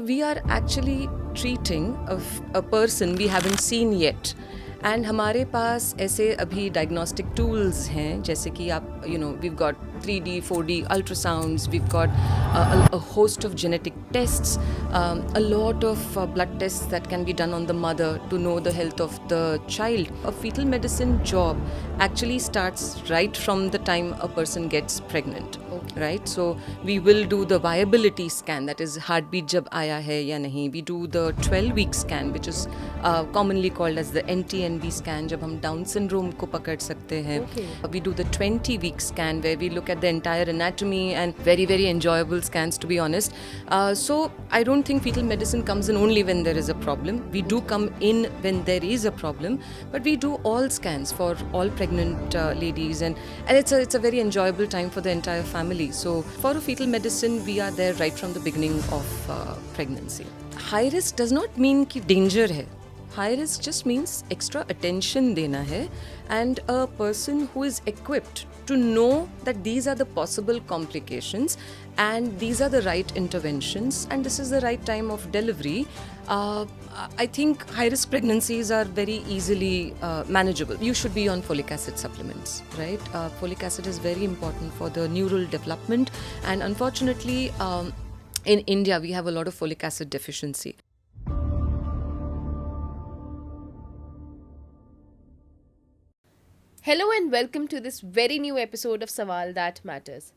we are actually treating a person we haven't seen yet. And हमारे पास ऐसे अभी डायग्नोस्टिक टूल्स हैं जैसे कि आप we've got 3D 4D ultrasounds, we've got a host of genetic tests, a lot of blood tests that can be done on the mother to know the health of the child. A fetal medicine job actually starts right from the time a person gets pregnant. Right, so we will do the viability scan, that is heartbeat jab aaya hai ya nahi. We do the 12-week scan, which is commonly called as the NT&B scan, jab hum Down syndrome ko pakad sakte hain. We do the 20-week scan where we look at the entire anatomy, and very very enjoyable scans, to be honest. So I don't think fetal medicine comes in only when there is a problem. We do come in when there is a problem, but we do all scans for all pregnant ladies, and it's a very enjoyable time for the entire family. So for a fetal medicine, we are there right from the beginning of pregnancy. High risk does not mean कि danger है. High risk just means extra attention देना है, and a person who is equipped to know that these are the possible complications and these are the right interventions and this is the right time of delivery. I think high-risk pregnancies are very easily manageable. You should be on folic acid supplements, right? Folic acid is very important for the neural development, and unfortunately, in India, we have a lot of folic acid deficiency. Hello and welcome to this very new episode of Sawal That Matters.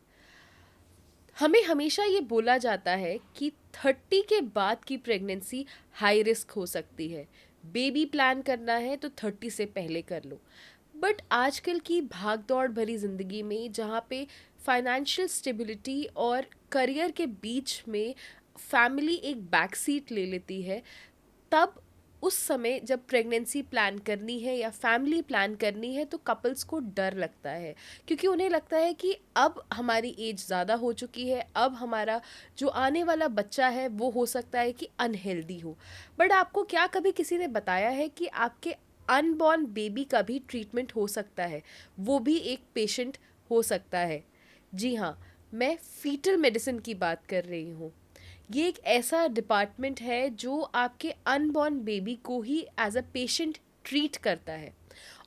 हमें हमेशा ये बोला जाता है कि 30 के बाद की प्रेगनेंसी हाई रिस्क हो सकती है. बेबी प्लान करना है तो 30 से पहले कर लो. बट आजकल की भाग दौड़ भरी ज़िंदगी में जहाँ पे फाइनेंशियल स्टेबिलिटी और करियर के बीच में फैमिली एक बैक सीट ले लेती है, तब उस समय जब प्रेगनेंसी प्लान करनी है या फैमिली प्लान करनी है तो कपल्स को डर लगता है, क्योंकि उन्हें लगता है कि अब हमारी एज ज़्यादा हो चुकी है, अब हमारा जो आने वाला बच्चा है वो हो सकता है कि अनहेल्दी हो. बट आपको क्या कभी किसी ने बताया है कि आपके अनबॉर्न बेबी का भी ट्रीटमेंट हो सकता है, वो भी एक पेशेंट हो सकता है? जी हाँ, मैं फीटल मेडिसिन की बात कर रही हूँ. ये एक ऐसा डिपार्टमेंट है जो आपके अनबॉर्न बेबी को ही एज अ पेशेंट ट्रीट करता है.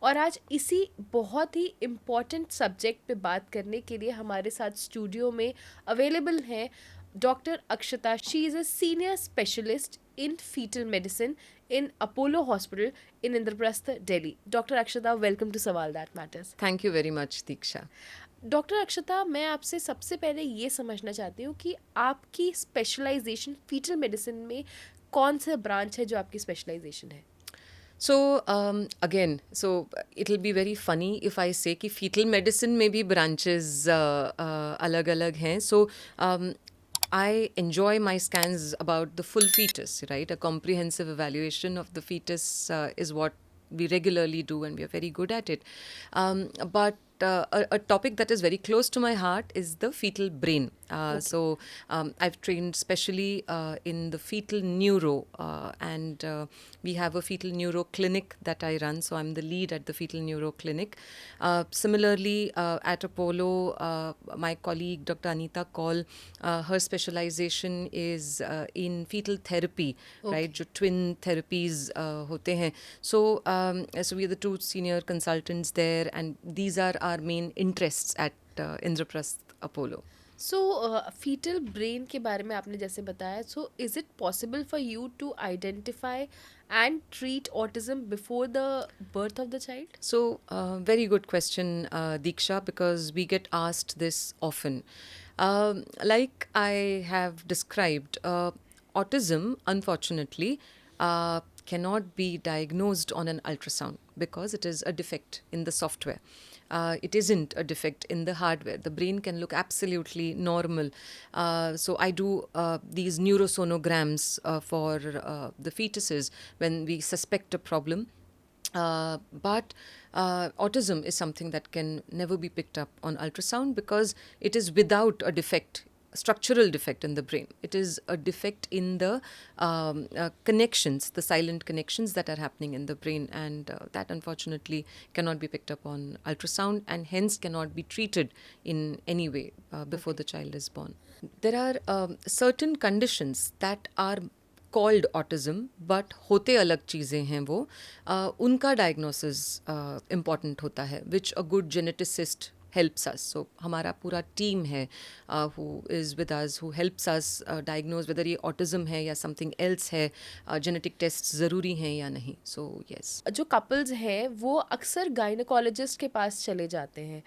और आज इसी बहुत ही इम्पॉर्टेंट सब्जेक्ट पे बात करने के लिए हमारे साथ स्टूडियो में अवेलेबल हैं doctor Akshata. She is a senior specialist in fetal medicine in Apollo Hospital in Indraprastha, Delhi. Dr. Akshata, welcome to Sawal That Matters. Thank you very much, Diksha. Doctor Akshata, मैं आपसे सबसे पहले ये समझना चाहती हूँ कि आपकी स्पेशलाइजेशन फीटल मेडिसिन में कौन सा ब्रांच है जो आपकी स्पेशलाइजेशन है? So again, so it'll be very funny if I say कि fetal medicine में भी branches अलग-अलग हैं. So I enjoy my scans about the full fetus, right? A comprehensive evaluation of the fetus is what we regularly do, and we are very good at it. But a topic that is very close to my heart is the fetal brain. So I've trained specially in the fetal neuro, and we have a fetal neuro clinic that I run. So I'm the lead at the fetal neuro clinic. Similarly, at Apollo, my colleague Dr. Anita Kaul, her specialization is in fetal therapy, right? जो twin therapies होते हैं. So so we are the two senior consultants there, and these are our main interests at Indraprastha Apollo. So fetal brain के बारे में आपने जैसे बताया, so is it possible for you to identify and treat autism before the birth of the child? So, very good question, Diksha, because we get asked this often. Like I have described, autism, unfortunately, cannot be diagnosed on an ultrasound because it is a defect in the software. It isn't a defect in the hardware. The brain can look absolutely normal. So I do these neurosonograms for the fetuses when we suspect a problem. But autism is something that can never be picked up on ultrasound because it is without a defect, structural defect in the brain. It is a defect in the connections, the silent connections that are happening in the brain, and that unfortunately cannot be picked up on ultrasound and hence cannot be treated in any way before the child is born. There are certain conditions that are called autism, but होते अलग चीज़ें हैं वो. उनका diagnosis important होता है, which a good geneticist helps us. So हमारा पूरा team है who is with us, who helps us diagnose whether ये autism है या something else है, genetic tests ज़रूरी हैं या नहीं. So yes. जो कपल्स हैं वो अक्सर गायनोकोलॉजिस्ट के पास चले जाते हैं.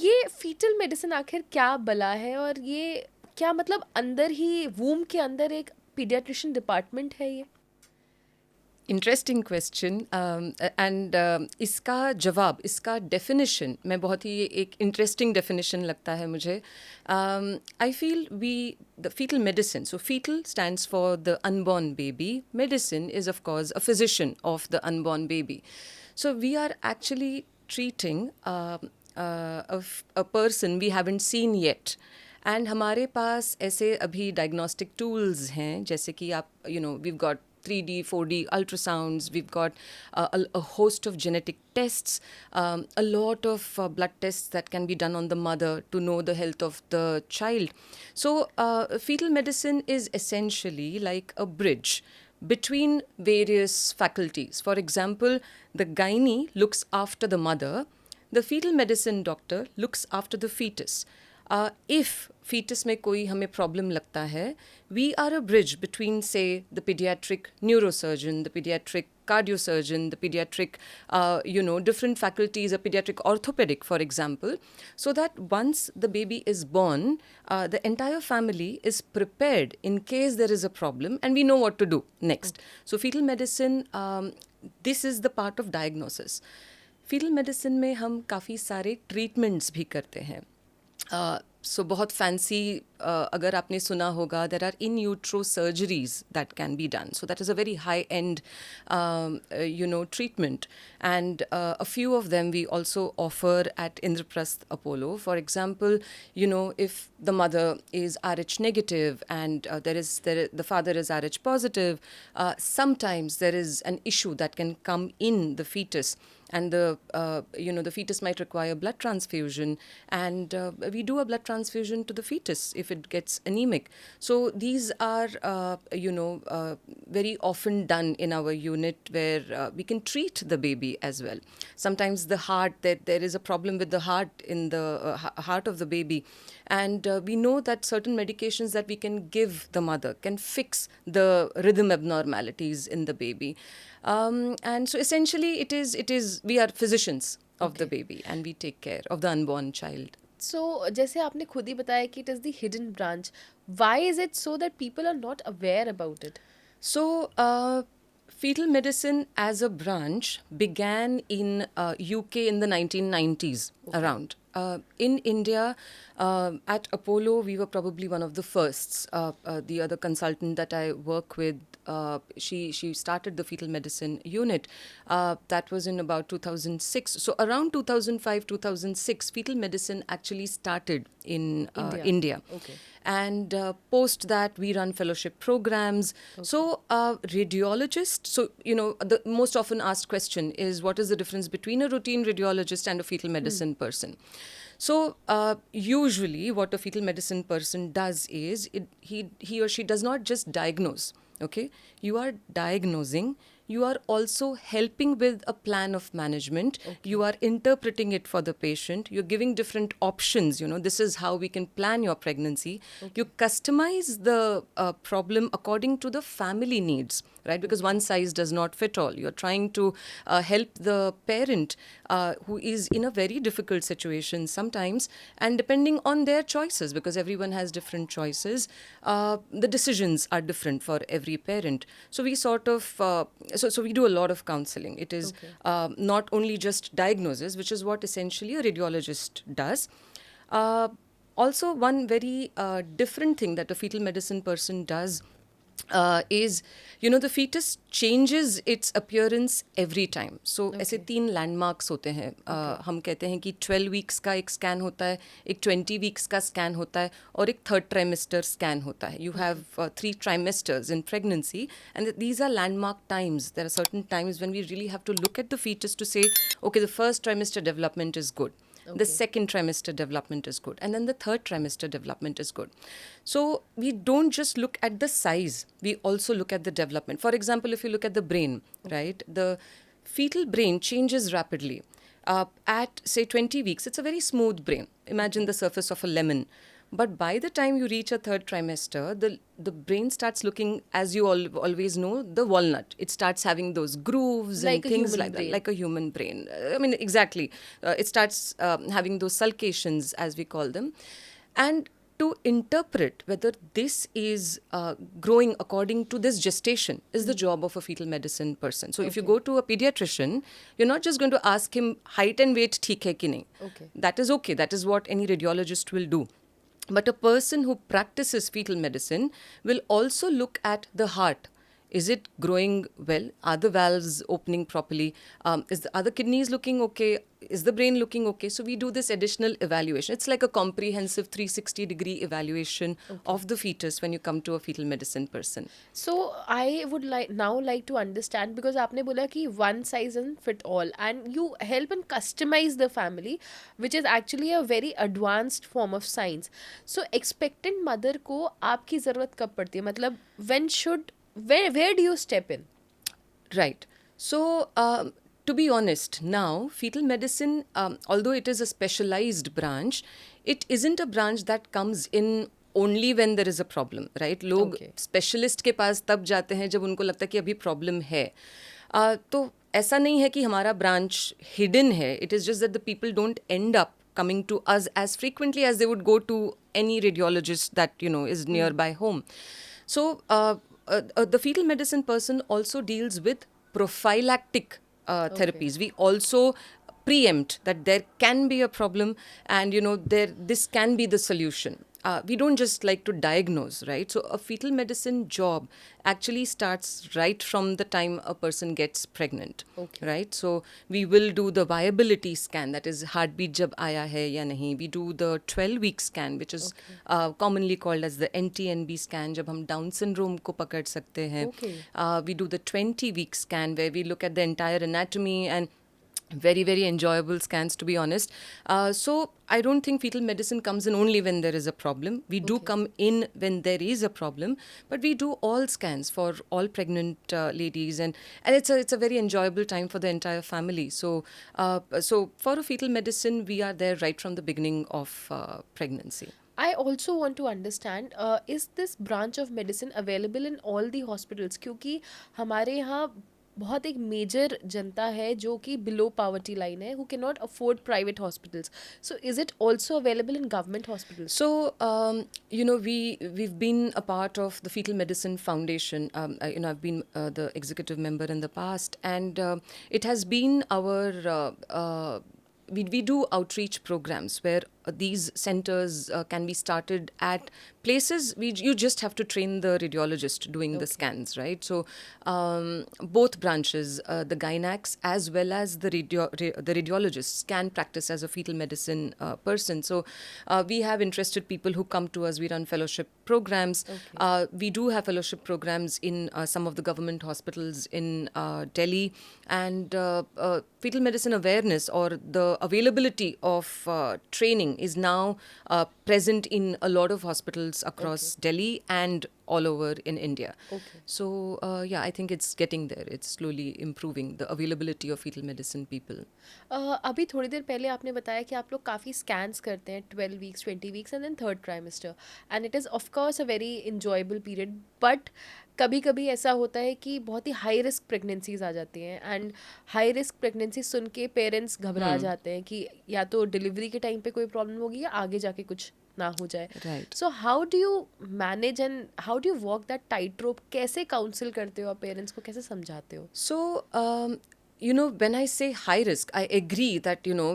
ये फीटल मेडिसिन आखिर क्या बला है, और ये क्या मतलब अंदर ही वूम के अंदर एक पीडियाट्रिशियन डिपार्टमेंट है ये? Interesting question. एंड इसका जवाब, इसका डेफिनेशन मैं बहुत ही एक इंटरेस्टिंग डेफिनेशन लगता है मुझे. I feel we the fetal medicine, so fetal stands for the unborn baby. Medicine is of course a physician of the unborn baby. So we are actually treating a person we haven't seen yet. And हमारे पास ऐसे अभी diagnostic tools हैं, जैसे कि आप we've got 3D, 4D ultrasounds, we've got a host of genetic tests, a lot of blood tests that can be done on the mother to know the health of the child. So fetal medicine is essentially like a bridge between various faculties. For example, the gynae looks after the mother, the fetal medicine doctor looks after the fetus. If fetus में कोई हमें problem लगता है, we are a bridge between, say, the pediatric neurosurgeon, the pediatric cardiosurgeon, the pediatric, different faculties, a pediatric orthopedic, for example, so that once the baby is born, the entire family is prepared in case there is a problem and we know what to do next. So fetal medicine, this is the part of diagnosis. Fetal medicine में हम काफ़ी सारे treatments भी करते हैं. सो बहुत fancy, अगर आपने सुना होगा, there are in utero surgeries that can be done. So that is a very high end treatment, and a few of them we also offer at Indraprasth Apollo. For example, if the mother is Rh negative and the father is Rh positive, sometimes there is an issue that can come in the fetus, and the fetus might require blood transfusion, and we do a blood transfusion to the fetus if it gets anemic. So these are very often done in our unit, where we can treat the baby as well. Sometimes the heart, there is a problem with the heart in the heart of the baby, and we know that certain medications that we can give the mother can fix the rhythm abnormalities in the baby. And so essentially it is we are physicians of the baby, and we take care of the unborn child. So जैसे आपने खुद ही बताया कि it is the hidden branch. Why is it so that people are not aware about it? So fetal medicine as a branch began in UK in the 1990s. Okay. Around. In India, at Apollo, we were probably one of the firsts. The other consultant that I work with, she started the fetal medicine unit. That was in about 2006. So around 2005, 2006, fetal medicine actually started in India. Okay. And post that, we run fellowship programs. Okay. So radiologist, so the most often asked question is, what is the difference between a routine radiologist and a fetal medicine person? So usually what a fetal medicine person does is he or she does not just diagnose. Okay, you are diagnosing, you are also helping with a plan of management. Okay. You are interpreting it for the patient, you're giving different options. This is how we can plan your pregnancy. Okay. You customize the problem according to the family needs, right? Because one size does not fit all. You're trying to help the parent who is in a very difficult situation sometimes, and depending on their choices, because everyone has different choices, the decisions are different for every parent. So we sort of so we do a lot of counseling. It is not only just diagnosis, which is what essentially a radiologist does. Also, one very different thing that a fetal medicine person does is, the fetus changes its appearance every time. So ऐसे 3 landmarks होते हैं. हम कहते हैं कि 12 weeks का एक scan होता है, एक 20 weeks का scan होता है, और एक 3rd trimester scan होता है. You have 3 trimesters in pregnancy, and these are landmark times. There are certain times when we really have to look at the fetus to say, okay, the 1st trimester development is good. The second trimester development is good. And then the third trimester development is good. So we don't just look at the size, we also look at the development. For example, if you look at the brain, right, the fetal brain changes rapidly. At, say, 20 weeks, it's a very smooth brain. Imagine the surface of a lemon. But by the time you reach a third trimester, the brain starts looking, as you always know, the walnut. It starts having those grooves Like and a things human like brain. that, like a human brain. I mean, exactly. It starts having those sulcations, as we call them. And to interpret whether this is growing according to this gestation is the job of a fetal medicine person. So if you go to a pediatrician, you're not just going to ask him height and weight theek hai ki nahi. Okay. That is okay. That is what any radiologist will do. But a person who practices fetal medicine will also look at the heart. Is it growing well? Are the valves opening properly? Are the kidneys looking okay? Is the brain looking okay? So we do this additional evaluation. It's like a comprehensive 360-degree evaluation of the fetus when you come to a fetal medicine person. So I would like to understand, because आपने बोला कि one size and fit all, and you help and customize the family, which is actually a very advanced form of science. So expectant mother को आपकी ज़रूरत कब पड़ती है? मतलब where do you step in? Right. So, to be honest, now fetal medicine, although it is a specialized branch, it isn't a branch that comes in only when there is a problem, right? लोग Okay. Specialist के पास तब जाते हैं जब उनको लगता है कि अभी प्रॉब्लम है. तो ऐसा नहीं है कि हमारा ब्रांच हिडन है. It is just that the people don't end up coming to us as frequently as they would go to any radiologist that, you know, is nearby home. So the fetal medicine person also deals with prophylactic therapies. We also preempt that there can be a problem, and you know this can be the solution. We don't just like to diagnose, right? So a fetal medicine job actually starts right from the time a person gets pregnant, right? So we will do the viability scan, that is heartbeat jab aaya hai ya nahi. We do the 12-week scan, which is commonly called as the NTNB scan, jab hum Down syndrome ko pakad sakte hain. We do the 20-week scan where we look at the entire anatomy, and very, very enjoyable scans, to be honest. So I don't think fetal medicine comes in only when there is a problem. We do come in when there is a problem, but we do all scans for all pregnant ladies, and it's a very enjoyable time for the entire family. So for a fetal medicine, we are there right from the beginning of pregnancy. I also want to understand, is this branch of medicine available in all the hospitals? क्योंकि हमारे यहाँ बहुत एक major जनता है जो कि below poverty line है, who cannot afford private hospitals. So is it also available in government hospitals? So, you know, we've been a part of the Fetal Medicine Foundation. You know, I've been the executive member in the past, and it has been our we do outreach programs where these centers can be started at places. You just have to train the radiologist doing the scans, right? So both branches, the gynacs as well as the radiologists, can practice as a fetal medicine person. So we have interested people who come to us. We run fellowship programs. We do have fellowship programs in some of the government hospitals in Delhi, and fetal medicine awareness, or the availability of training, is now present in a lot of hospitals across Delhi and all over in India. So yeah, I think it's getting there. It's slowly improving the availability of fetal medicine people. अभी थोड़ी देर पहले आपने बताया कि आप लोग काफ़ी scans करते हैं, 12 weeks, 20 weeks and then third trimester, and it is of course a very enjoyable period. But कभी कभी ऐसा होता है कि बहुत ही हाई रिस्क प्रेगनेंसीज आ जाती हैं, एंड हाई रिस्क प्रेगनेंसी सुन के पेरेंट्स घबरा जाते हैं कि या तो डिलीवरी के टाइम पे कोई प्रॉब्लम होगी या आगे जाके कुछ ना हो जाए. So how do you manage and how do you walk that tight रोप? कैसे काउंसिल करते हो आप पेरेंट्स को, कैसे समझाते हो? So you know, when I say high risk, I agree that, you know,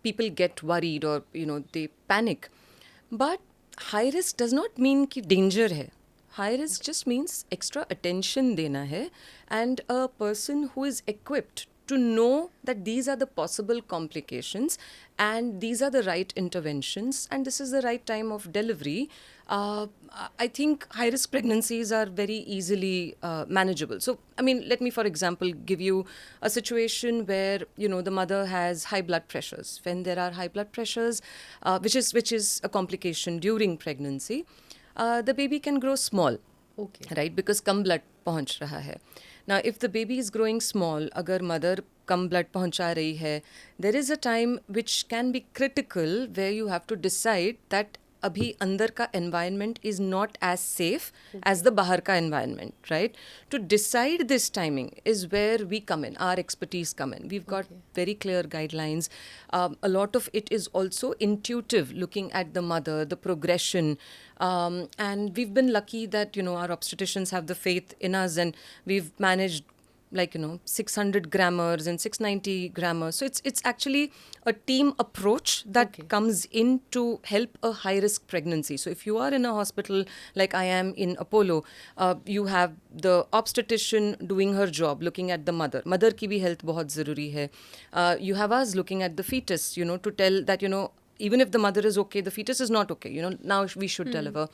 people get worried, or, you know, they panic. But high risk does not mean कि danger है. High risk just means extra attention देना है, and a person who is equipped to know that these are the possible complications and these are the right interventions and this is the right time of delivery, I think high risk pregnancies are very easily manageable. So, I mean, let me, for example, give you a situation where, you know, the mother has high blood pressures. When there are high blood pressures, which is a complication during pregnancy, the baby can grow small. Okay. Right because कम blood पहुंच रहा है ना. If the baby is growing small, अगर mother कम blood पहुंचा रही है, there is a time which can be critical where you have to decide that अभी अंदर का environment is not as safe as the बाहर का environment, right. To decide this timing is where we come in, our expertise come in. We've got very clear guidelines. A lot of it is also intuitive, looking at the mother, the progression. And we've been lucky that, you know, our obstetricians have the faith in us and we've managed, like, you know, 600 grammars and 690 grammars. So it's actually a team approach that Okay. comes in to help a high risk pregnancy. So if you are in a hospital like I am in Apollo, you have the obstetrician doing her job, looking at the mother की भी health बहुत ज़रूरी है. You have us looking at the fetus, you know, to tell that, you know, even if the mother is okay, the fetus is not okay, you know, now we should deliver.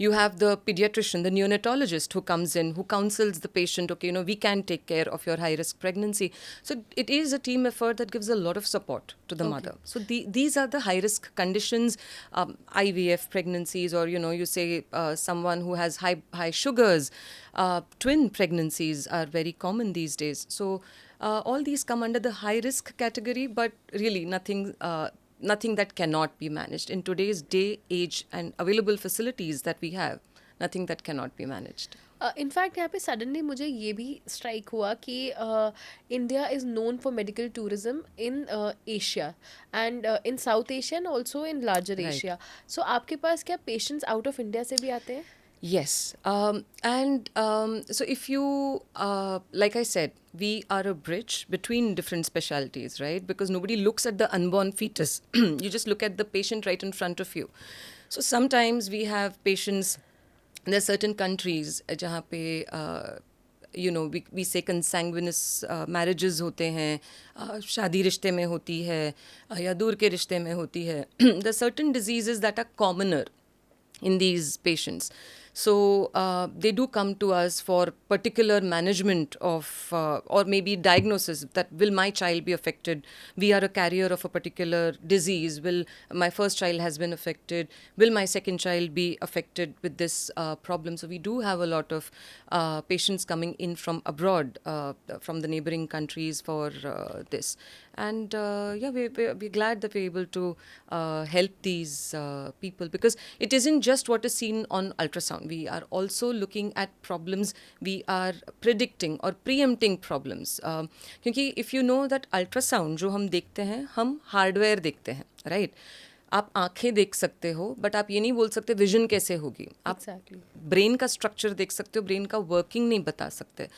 You have the pediatrician, the neonatologist who comes in, who counsels the patient, okay, you know, we can take care of your high-risk pregnancy. So it is a team effort that gives a lot of support to the mother. So these are the high-risk conditions, IVF pregnancies, or, you know, you say someone who has high sugars, twin pregnancies are very common these days. So all these come under the high-risk category, but really nothing that cannot be managed in today's day, age and available facilities that we have. Nothing that cannot be managed. In fact यहाँ पे suddenly मुझे ये भी strike हुआ कि India is known for medical tourism in Asia and in South Asia and also in larger Right. Asia. So आपके पास क्या पेशेंट्स आउट ऑफ इंडिया से भी आते हैं? Yes. So if you, like I said, we are a bridge between different specialties, right? Because nobody looks at the unborn fetus. You just look at the patient right in front of you. So sometimes we have patients, there are certain countries जहाँ पे you know, we say consanguineous marriages होते हैं, शादी रिश्ते में होती है या दूर के रिश्ते में होती है. There are certain diseases that are commoner in these patients. So they do come to us for particular management of or maybe diagnosis that will my child be affected. We are a carrier of a particular disease. Will my first child has been affected? Will my second child be affected with this problem? So we do have a lot of patients coming in from abroad, from the neighboring countries for this. And yeah, we're glad that we're able to help these people, because it isn't just what is seen on ultrasound. We are also looking at problems. We are predicting or preempting problems. क्योंकि if you know that ultrasound जो हम देखते हैं, हम hardware देखते हैं, right. आप आंखें देख सकते हो, बट आप ये नहीं बोल सकते विजन कैसे होगी. आप Exactly. ब्रेन का स्ट्रक्चर देख सकते हो, ब्रेन का वर्किंग नहीं बता सकते.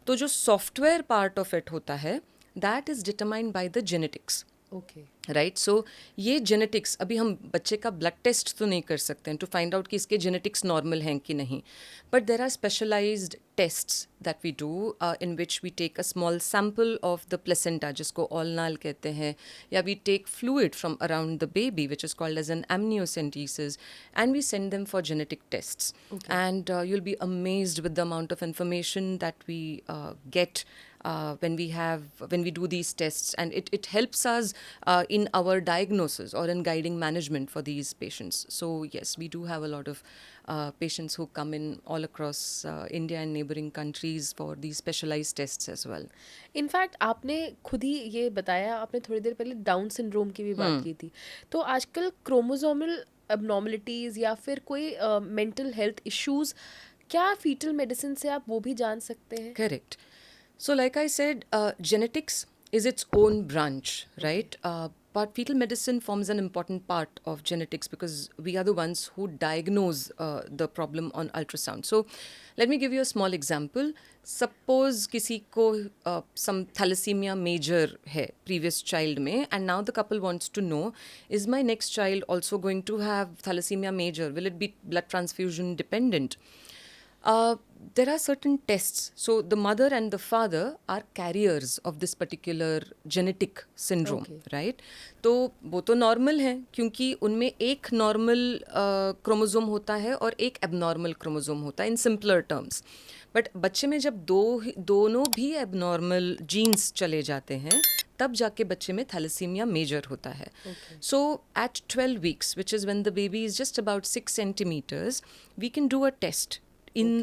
तो जो सॉफ्टवेयर पार्ट ऑफ इट होता है, that is determined by the genetics, okay. Right. So ये जेनेटिक्स, अभी हम बच्चे का ब्लड टेस्ट तो नहीं कर सकते हैं टू फाइंड आउट कि इसके जेनेटिक्स नॉर्मल हैं कि नहीं, but there are specialized tests that we do in which we take a small sample of the placenta, जिसको ऑलनाल कहते हैं, या we take fluid from around the baby which is called as an amniocentesis, and we send them for genetic tests. And you'll be amazed with the amount of information that we get when we do these tests, and it helps us in our diagnosis or in guiding management for these patients. So yes, we do have a lot of patients who come in all across India and neighboring countries for these specialized tests as well. In fact आपने खुद ही ये बताया, आपने थोड़ी देर पहले down syndrome की भी बात की थी. तो आजकल क्रोमोसोमल abnormalities या फिर कोई मेंटल हेल्थ इश्यूज, क्या फीटल मेडिसिन से आप वो भी जान सकते हैं? Correct. So, like I said, genetics is its own branch, right? But fetal medicine forms an important part of genetics because we are the ones who diagnose the problem on ultrasound. So, let me give you a small example. Suppose किसी को some thalassemia major है previous child में, and now the couple wants to know, is my next child also going to have thalassemia major? Will it be blood transfusion dependent? there are certain tests. So the mother and the father are carriers of this particular genetic syndrome, Okay. right? तो वो तो normal है क्योंकि उनमें एक normal chromosome होता है और एक एबनॉर्मल क्रोमोसोम होता है इन सिंपलर टर्म्स. बट बच्चे में जब दोनों भी एबनॉर्मल जीन्स चले जाते हैं तब जाके बच्चे में थैलेसीमिया मेजर होता है. Okay. So at 12 weeks, which is when the baby is just about 6 centimeters, we can do a test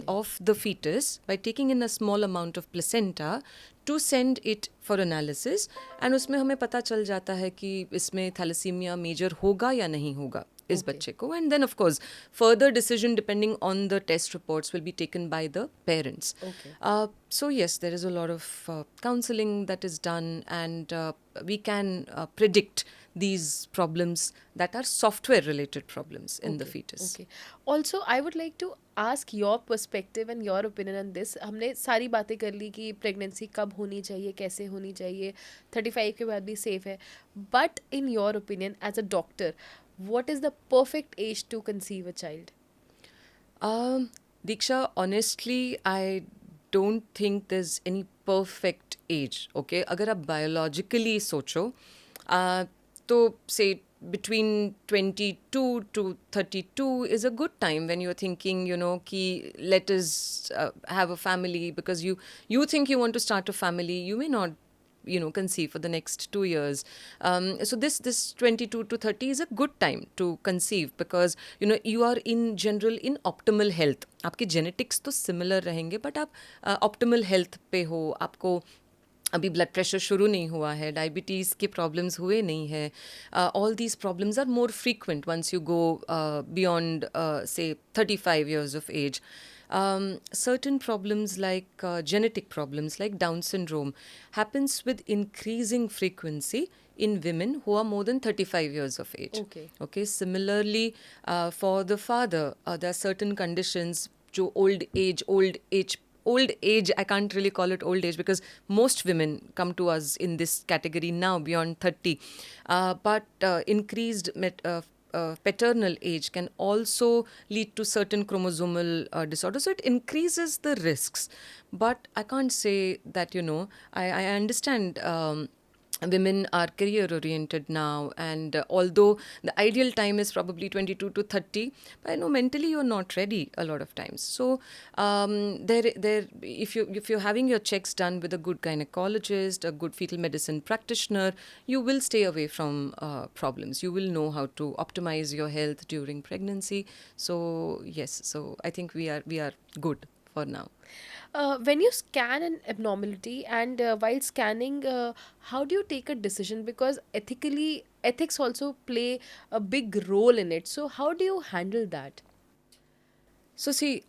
of the fetus by taking in a small amount of placenta to send it for analysis. And उसमें हमें पता चल जाता है कि इसमें thalassaemia major होगा या नहीं होगा इस Okay. बच्चे को. And then of course further decision depending on the test reports will be taken by the parents. Okay. So yes, there is a lot of counseling that is done, and we can predict these problems that are software related problems in the fetus. Okay. Also, I would like to ask your perspective and your opinion on this. हमने सारी बातें कर ली कि pregnancy कब होनी चाहिए, कैसे होनी चाहिए, 35 के बाद भी सेफ है. But in your opinion as a doctor, what is the perfect age to conceive a child? Diksha, honestly, I don't think there's any perfect age. Okay, अगर आप biologically सोचो, तो say between 22 to 32 is a good time when you're thinking, कि let us have a family, because you think you want to start a family. You may not conceive for the next 2 years. So this 22 to 30 is a good time to conceive, because you are in general in optimal health. आपके genetics तो similar रहेंगे, but आप optimal health पे हो. आपको अभी blood pressure शुरू नहीं हुआ है, डायबिटीज़ के प्रॉब्लम्स हुए नहीं है. All these problems are more frequent once you go beyond say 35 years of age. Certain problems like genetic problems like Down syndrome happens with increasing frequency in women who are more than 35 years of age. Okay. Similarly, for the father, there are certain conditions जो old age, I can't really call it old age because most women come to us in this category now beyond 30. But increased paternal age can also lead to certain chromosomal disorders. So it increases the risks. But I can't say that, I understand women are career oriented now, and although the ideal time is probably 22 to 30, but I know mentally you're not ready a lot of times. So if you're having your checks done with a good gynecologist, a good fetal medicine practitioner, you will stay away from problems. You will know how to optimize your health during pregnancy. So yes, so I think we are good for now. When you scan an abnormality, and while scanning, how do you take a decision? Because ethics also play a big role in it. So how do you handle that? So see,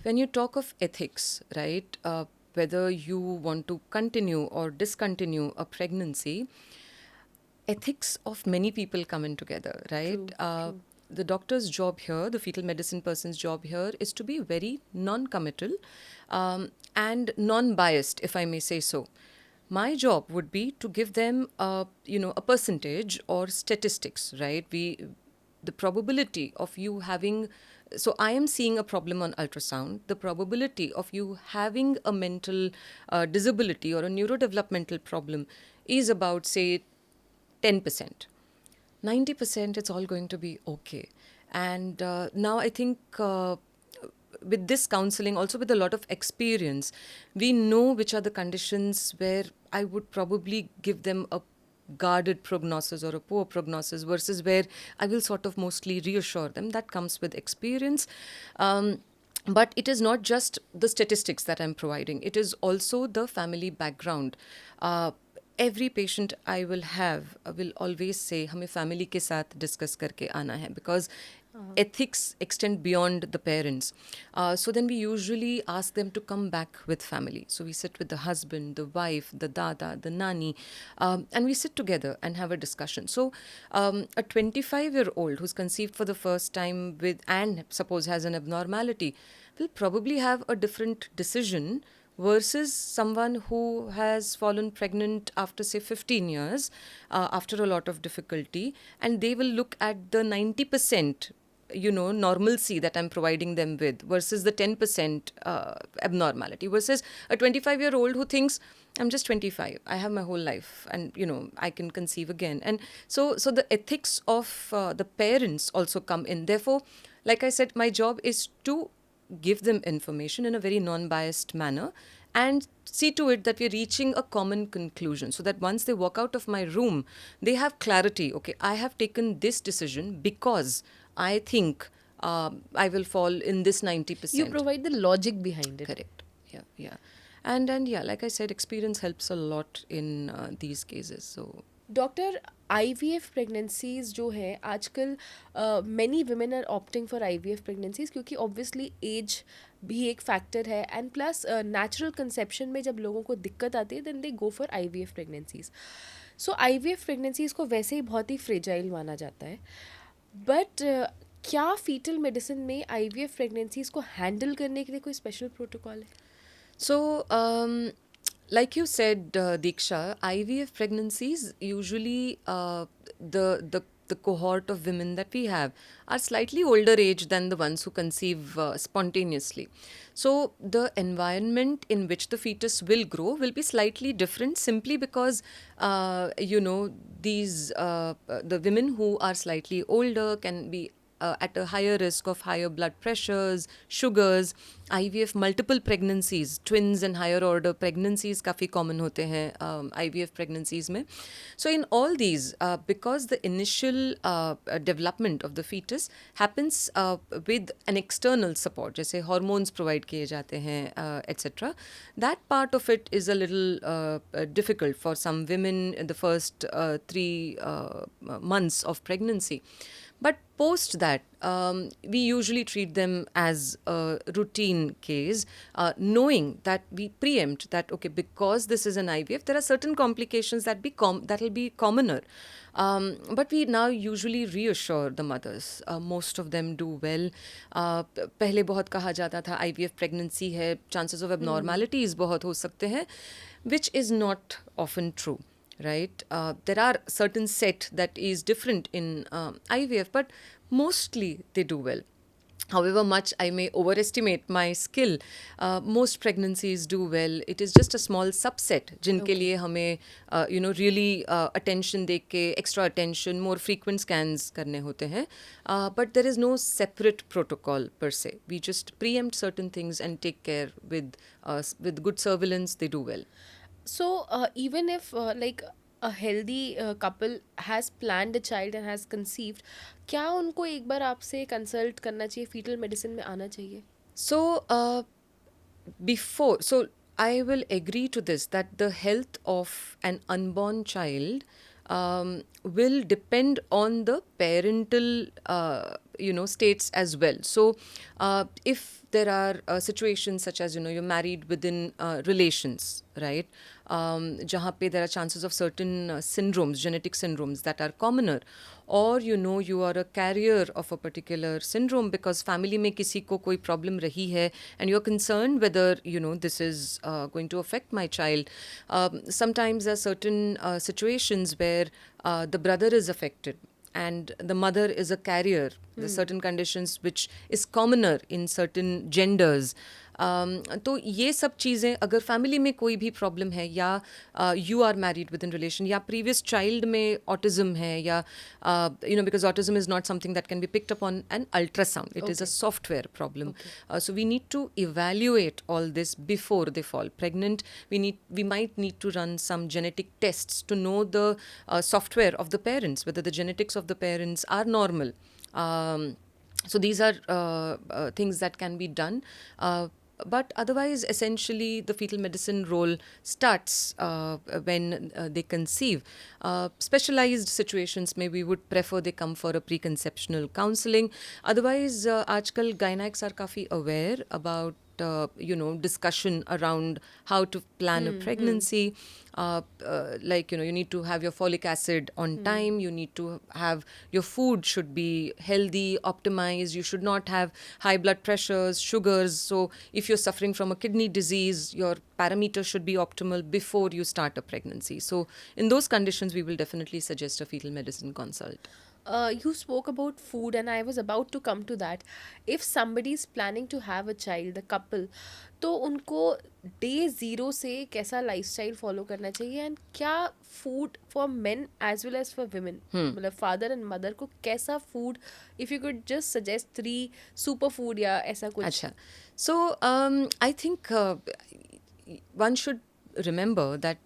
when you talk of ethics, right, whether you want to continue or discontinue a pregnancy, ethics of many people come in together, right? True. The doctor's job here, the fetal medicine person's job here, is to be very non-committal and non-biased, if I may say so. My job would be to give them a percentage or statistics, right? The probability of you having, so I am seeing a problem on ultrasound. The probability of you having a mental disability or a neurodevelopmental problem is about, say, 10%. 90% it's all going to be okay. And now I think with this counseling, also with a lot of experience, we know which are the conditions where I would probably give them a guarded prognosis or a poor prognosis, versus where I will sort of mostly reassure them. That comes with experience. But it is not just the statistics that I'm providing. It is also the family background. Every patient I will always say हमें family के साथ discuss करके आना है, because ethics extend beyond the parents. So then we usually ask them to come back with family. So we sit with the husband, the wife, the dada, the nani, and we sit together and have a discussion. So a 25-year-old who's conceived for the first time and suppose has an abnormality will probably have a different decision versus someone who has fallen pregnant after, say, 15 years, after a lot of difficulty, and they will look at the 90% normalcy that I'm providing them with versus the 10% abnormality versus a 25-year-old who thinks I'm just 25. I have my whole life, and I can conceive again. And so the ethics of the parents also come in. Therefore, like I said, my job is to give them information in a very non-biased manner and see to it that we're reaching a common conclusion so that once they walk out of my room, they have clarity. Okay, I have taken this decision because I think I will fall in this 90%. You provide the logic behind it. Correct. Yeah. And yeah, like I said, experience helps a lot in these cases. So doctor IVF pregnancies जो है आजकल many women are opting for IVF pregnancies क्योंकि obviously age भी एक factor है and plus natural conception में जब लोगों को दिक्कत आती है then they go for IVF pregnancies. So IVF pregnancies को वैसे ही बहुत ही फ्रेजाइल माना जाता है, बट क्या फीटल मेडिसिन में IVF प्रेगनेंसीज को हैंडल करने के लिए कोई स्पेशल प्रोटोकॉल है? So, like you said, Diksha, IVF pregnancies usually the cohort of women that we have are slightly older age than the ones who conceive spontaneously. So the environment in which the fetus will grow will be slightly different simply because these the women who are slightly older can be at a higher risk of higher blood pressures, sugars, IVF multiple pregnancies, twins and higher order pregnancies काफ़ी common होते हैं IVF pregnancies में. So in all these, because the initial development of the fetus happens with an external support, जैसे hormones provide किए जाते हैं etc. That part of it is a little difficult for some women in the first 3 months of pregnancy. But post that, we usually treat them as a routine case, knowing that we preempt that, okay, because this is an IVF, there are certain complications that will be commoner. But we now usually reassure the mothers. Most of them do well. पहले बहुत कहा जाता था IVF pregnancy है, chances of abnormalities बहुत हो सकते हैं, which is not often true. Right? There are certain set that is different in IVF, but mostly they do well. However much I may overestimate my skill, most pregnancies do well. It is just a small subset जिनके लिए हमें really attention देके के extra attention, more frequent scans करने होते हैं. But there is no separate protocol per se. We just preempt certain things and take care with good surveillance. They do well. So even if like a healthy couple has planned a child and has conceived, क्या उनको एक बार आपसे consult करना चाहिए, fetal medicine में आना चाहिए? So so I will agree to this that the health of an unborn child will depend on the parental states as well. So if there are situations such as you're married within relations, right, जहाँ पे there are chances of certain syndromes, genetic syndromes that are commoner, or you are a carrier of a particular syndrome because family में किसी को कोई problem रही है and you're concerned whether this is going to affect my child. Sometimes there are certain situations where the brother is affected and the mother is a carrier. There are certain conditions which is commoner in certain genders. तो ये सब चीज़ें अगर family में कोई भी problem है या you are married with in relation या प्रीवियस चाइल्ड में ऑटिज्म है या because autism is not something that can be picked up on an ultrasound, it is a software problem. So we need to evaluate all this before they fall pregnant. We might need to run some genetic tests to know the software of the parents, whether the genetics of the parents are normal. So these are things that can be done. But otherwise, essentially, the fetal medicine role starts when they conceive. Specialized situations, maybe we would prefer they come for a preconceptional counseling. Otherwise, आजकल gynecs are काफ़ी aware about discussion around how to plan a pregnancy. Like you need to have your folic acid on time. You need to have your food should be healthy, optimized. You should not have high blood pressures, sugars. So if you're suffering from a kidney disease, your parameters should be optimal before you start a pregnancy. So in those conditions, we will definitely suggest a fetal medicine consult. You spoke about food, and I was about to come to that. If somebody is planning to have a child, a couple, तो उनको day zero से कैसा lifestyle follow करना चाहिए, and क्या food for men as well as for women, मतलब father and mother को कैसा food, if you could just suggest 3 super food या ऐसा कुछ. Acha. So I think one should remember that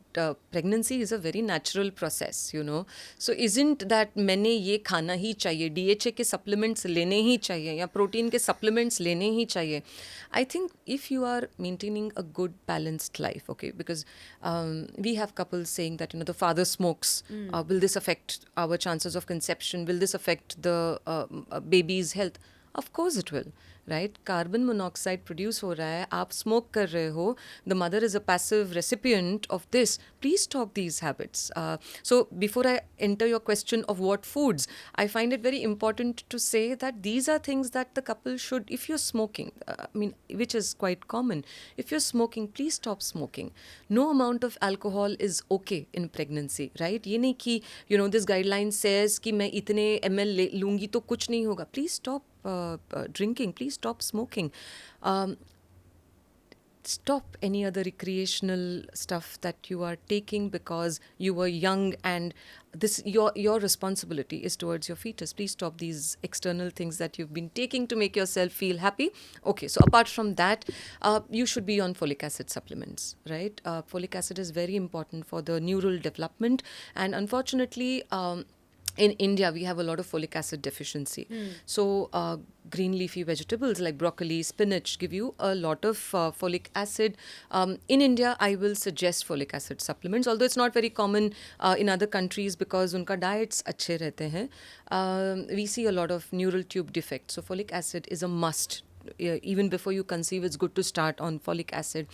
pregnancy is a very natural process, you know. So isn't that मैंने ये खाना ही चाहिए, DHA के supplements लेने ही चाहिए या protein के supplements लेने ही चाहिए. I think if you are maintaining a good balanced life, okay, because we have couples saying that, you know, the father smokes, will this affect our chances of conception? Will this affect the baby's health? Of course it will, right? Carbon monoxide produce हो रहा है, आप smoke कर रहे हो, the mother is a passive recipient of this. Please stop these habits. So before I enter your question of what foods, I find it very important to say that these are things that the couple should, if you're smoking, I mean, which is quite common, if you're smoking, please stop smoking. No amount of alcohol is okay in pregnancy, right? ये नहीं कि, you know, this guideline says कि मैं इतने ml लूँगी तो कुछ नहीं होगा. Please stop drinking, please stop smoking. Stop any other recreational stuff that you are taking because you were young, and this your responsibility is towards your fetus. Please stop these external things that you've been taking to make yourself feel happy. Okay, so apart from that, you should be on folic acid supplements, right? Folic acid is very important for the neural development, and unfortunately, in India, we have a lot of folic acid deficiency. So, green leafy vegetables like broccoli, spinach give you a lot of folic acid. In India, I will suggest folic acid supplements, although it's not very common in other countries because unka diets अच्छे रहते हैं. We see a lot of neural tube defects. So, folic acid is a must. Even before you conceive, it's good to start on folic acid.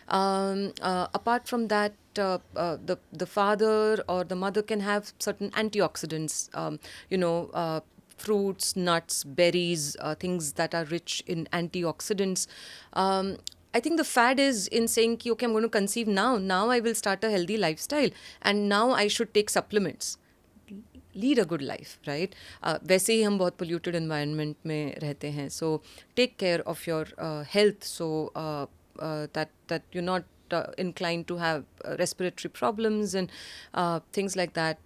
Apart from that, the father or the mother can have certain antioxidants, you know, fruits, nuts, berries, things that are rich in antioxidants. I think the fad is in saying, ki, okay, I'm going to conceive now. Now I will start a healthy lifestyle, and now I should take supplements. Lead a good life, right? वैसे ही हम बहुत polluted environment में रहते हैं. So take care of your health, so that you're not inclined to have respiratory problems and things like that.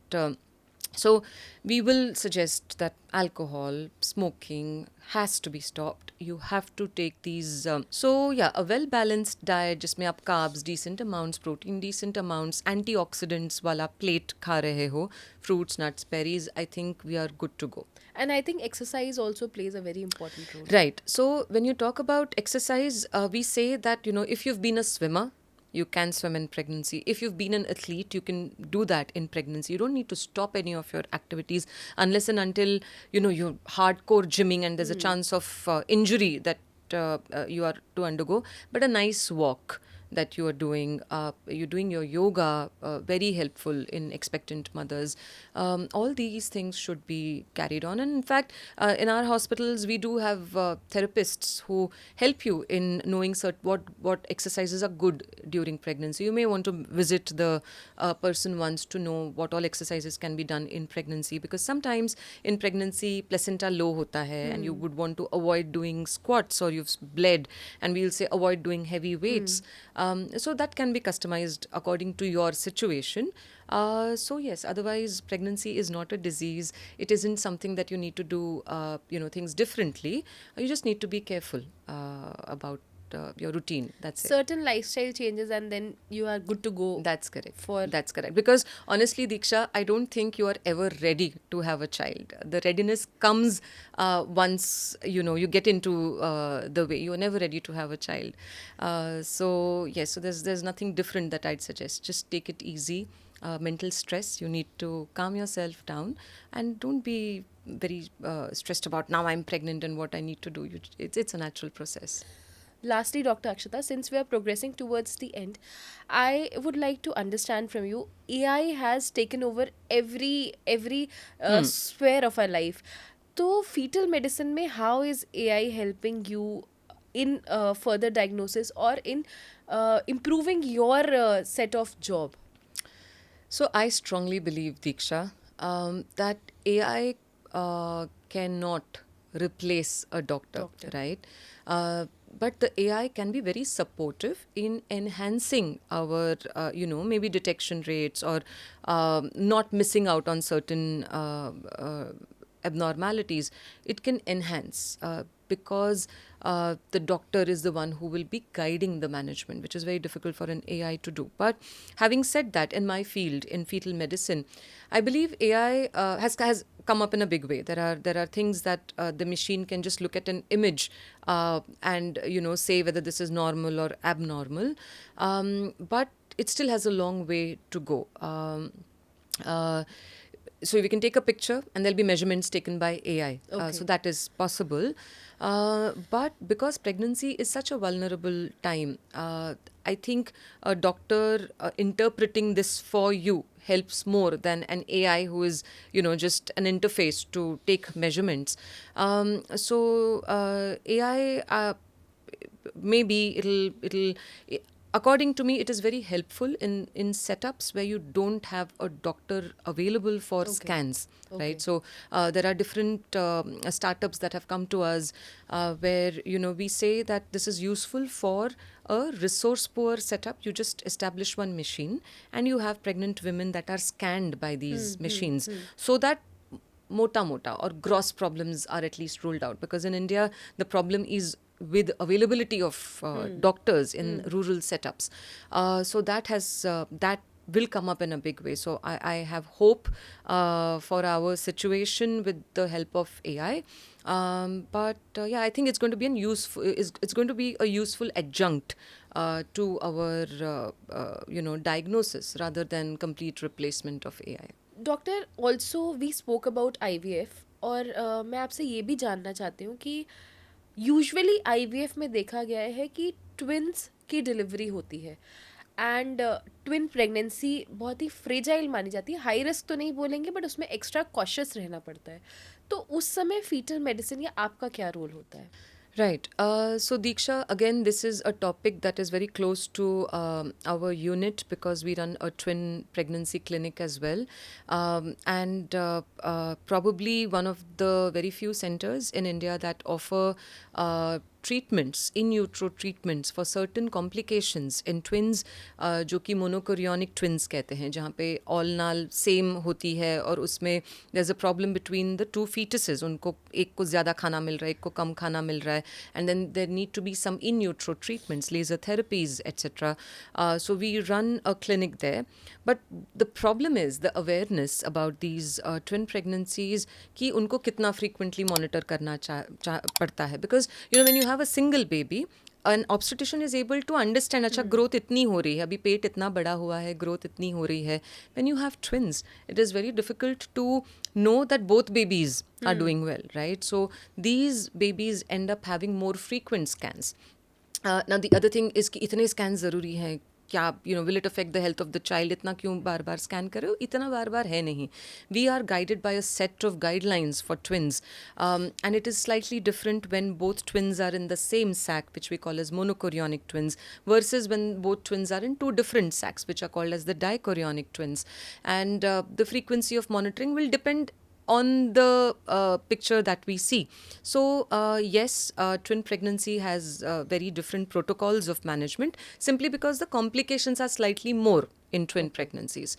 So we will suggest that alcohol, smoking has to be stopped. You have to take these. So yeah, a well-balanced diet जिसमें आप carbs, decent amounts, protein, decent amounts, antioxidants वाला plate खा रहे हो, fruits, nuts, berries, I think we are good to go. And I think exercise also plays a very important role. Right. So when you talk about exercise, we say that, you know, if you've been a swimmer, you can swim in pregnancy. If you've been an athlete, you can do that in pregnancy. You don't need to stop any of your activities unless and until, you know, you're hardcore gymming and there's a chance of injury that you are to undergo. But a nice walk that you are doing, you're doing your yoga, very helpful in expectant mothers. All these things should be carried on. And in fact, in our hospitals, we do have therapists who help you in knowing what exercises are good during pregnancy. You may want to visit the person once to know what all exercises can be done in pregnancy, because sometimes in pregnancy, placenta low hota hai, and you would want to avoid doing squats, or you've bled, and we'll say avoid doing heavy weights. So that can be customized according to your situation. So yes, otherwise pregnancy is not a disease. It isn't something that you need to do, things differently. You just need to be careful about your routine. That's it. Certain lifestyle changes, and then you are good to go. That's correct. For That's correct. Because honestly, Diksha, I don't think you are ever ready to have a child. The readiness comes once, you get into the way. You are never ready to have a child. So yes, so there's nothing different that I'd suggest. Just take it easy. Mental stress, you need to calm yourself down, and don't be very stressed about now I'm pregnant and what I need to do. It's a natural process. Lastly, Dr. Akshata, since we are progressing towards the end, I would like to understand from you, AI has taken over every sphere of our life. So fetal medicine mein, how is AI helping you in further diagnosis or in improving your set of job? So I strongly believe, Diksha, that AI cannot replace a doctor, Doctor. right? But the AI can be very supportive in enhancing our, maybe detection rates, or not missing out on certain abnormalities. It can enhance, because the doctor is the one who will be guiding the management, which is very difficult for an AI to do. But having said that, in my field, in fetal medicine, I believe AI has come up in a big way. There are things that the machine can just look at an image, and say whether this is normal or abnormal. But it still has a long way to go. Uh, so we can take a picture and there'll be measurements taken by AI. Okay. So that is possible. But because pregnancy is such a vulnerable time, I think a doctor interpreting this for you helps more than an AI who is, just an interface to take measurements. AI, maybe it'll according to me, it is very helpful in setups where you don't have a doctor available for Okay. scans, Okay. right? So there are different startups that have come to us, where we say that this is useful for a resource poor setup. You just establish one machine and you have pregnant women that are scanned by these machines, so that mota or gross problems are at least ruled out, because in India the problem is with availability of doctors in rural setups. So that will come up in a big way. So I have hope for our situation with the help of AI. But yeah, I think it's going to be it's going to be a useful adjunct to our diagnosis, rather than complete replacement of AI. Doctor also we spoke about IVF, और मैं आपसे ये भी जानना चाहती हूँ कि usually IVF में देखा गया है कि ट्विन्स की डिलीवरी होती है, एंड ट्विन प्रेगनेंसी बहुत ही फ्रेजाइल मानी जाती है. हाई रिस्क तो नहीं बोलेंगे, बट उसमें एक्स्ट्रा कॉशियस रहना पड़ता है. तो उस समय फीटल मेडिसिन या आपका क्या रोल होता है? Right. So, Diksha, again, this is a topic that is very close to our unit, because we run a twin pregnancy clinic as well. And probably one of the very few centers in India that offer treatments, in utero treatments for certain complications in twins, जो कि monochorionic twins कहते हैं, जहाँ पे all नाल same होती है और उसमें there is a problem between the two foetuses. उनको एक को ज़्यादा खाना मिल रहा है, एक को कम खाना मिल रहा है, and then there need to be some in utero treatments, laser therapies etcetera. So we run a clinic there. But the problem is the awareness about these twin pregnancies, कि उनको कितना frequently monitor करना पड़ता है. Because when you have a single baby, an obstetrician is able to understand, अच्छा growth इतनी हो रही है, अभी पेट इतना बड़ा हुआ है, ग्रोथ इतनी हो रही है. When you have twins, it is very difficult to know that both babies are doing well, right? So these babies end up having more frequent scans. Now the other thing is कि इतने scans ज़रूरी हैं क्या, will it affect the health of the child, इतना क्यों बार बार scan कर रहे हो, इतना बार बार है नहीं. We are guided by a set of guidelines for twins, and it is slightly different when both twins are in the same sac, which we call as monochorionic twins, versus when both twins are in two different sacs, which are called as the dichorionic twins. And the frequency of monitoring will depend on the picture that we see. So yes, twin pregnancy has very different protocols of management, simply because the complications are slightly more in twin pregnancies.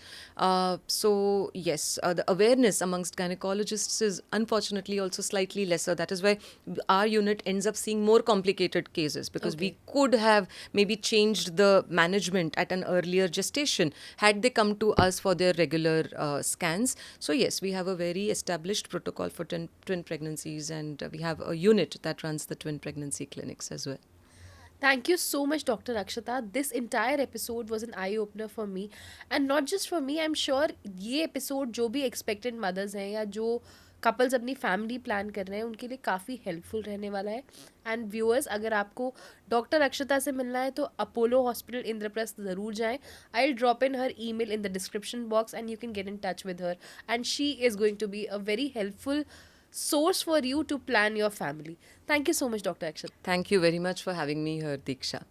So yes, the awareness amongst gynecologists is unfortunately also slightly lesser. That is why our unit ends up seeing more complicated cases, because we could have maybe changed the management at an earlier gestation had they come to us for their regular scans. So yes, we have a very established protocol for twin pregnancies, and we have a unit that runs the twin pregnancy clinics as well. Thank you so much, Dr. Akshata. This entire episode was an eye-opener for me. And not just for me, I'm sure ये episode जो भी expectant mothers हैं या जो couples अपनी family plan कर रहे हैं, उनके लिए काफ़ी helpful रहने वाला है. And viewers, अगर आपको Dr. Akshata से मिलना है तो Apollo Hospital इंद्रप्रस्थ ज़रूर जाएं. I'll drop in her email in the description box and you can get in touch with her. And she is going to be a very helpful source for you to plan your family. Thank you so much, Dr. Akshata. Thank you very much for having me here, Diksha.